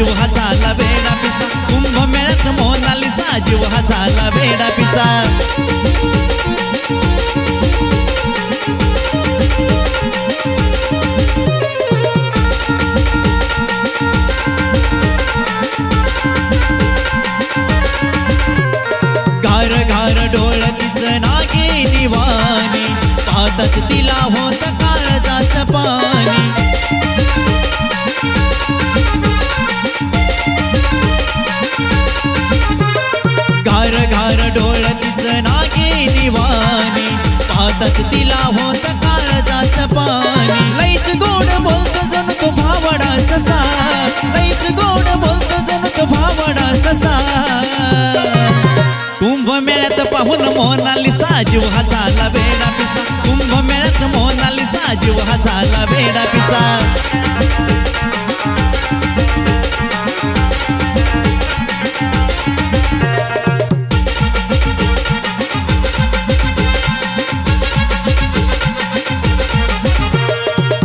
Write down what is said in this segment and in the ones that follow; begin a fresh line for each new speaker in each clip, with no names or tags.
जीव हा झाला बेडा पिसा कुंभमेळ्यात मोनालिसा जीव हा झाला बेडा पिसा घार घार डोळ तिचं नागिनी वाणी पाहताच तिला होत काळजाचं पाणी घार घार डोळ तिचं नागिनी वाणी पाहताच तिला होत काळजाचं पाणी लईच गोड बोलतो जणू तो भावडा ससा लईच गोड बोलतो जणू तो भावडा ससा कुंभमेळ्यात पाहून मोनालिसा जीव हा झाला बेडा पिसा कुंभमेळ्यात मोनालिसा जीव हा झाला बेडा पिसा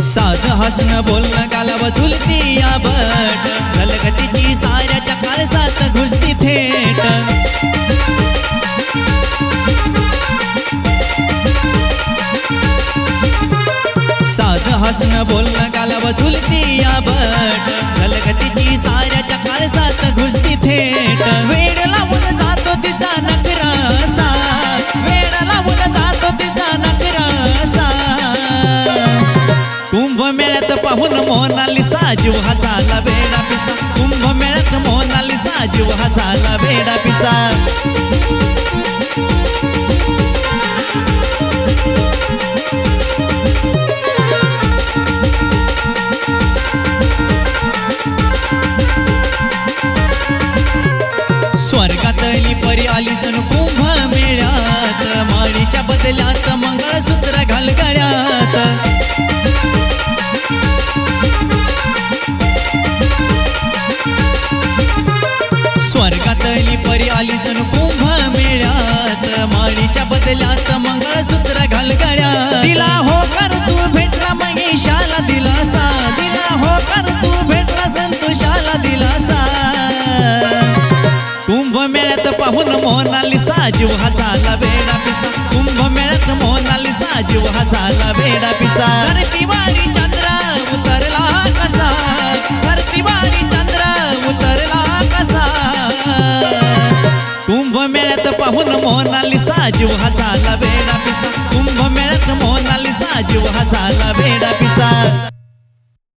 साध हसणं बोलणं गालाव झुलती या बट गलगतीची साऱ्याच्या काळजात घुसती थेट साध हसणं बोलणं गालाव झुलती या बट गलगतीची साऱ्याच्या काळजात घुसती थेट वेड लावून जातो तिचा नखरासा वेड लावून जातो तिचा नखरासा कुंभमेळ्यात पाहून मोनालिसा जीव हा झाला बेडा पिसा कुंभमेळ्यात मोनालिसा जीव हा झाला बेडा पिसा स्वर्गातली परी आली जणू कुंभमेळ्यात माळीच्या बदल्यात मंगळसूत्र घाल गळ्यात स्वर्गातली परी आली जणू कुंभमेळ्यात माळीच्या बदल्यात मंगळसूत्र घाल गळ्यात दिला होकार तू भेटला महेशाला दिलासा दिला होकार तू भेटला संतोषाला दिलासा कुंभमेळ्यात पाहून मोनालिसा जीव हा झाला बेडा पिसा कुंभमेळ्यात मोनालिसा जीव हा झाला बेडा पिसा धरतीवारी चंद्र उतरला कसा धरतीवारी चंद्र उतरला कसा कुंभमेळ्यात पाहून मोनालिसा जीव हा झाला बेडा पिसा कुंभमेळ्यात मोनालिसा जीव हा झाला बेडा पिसा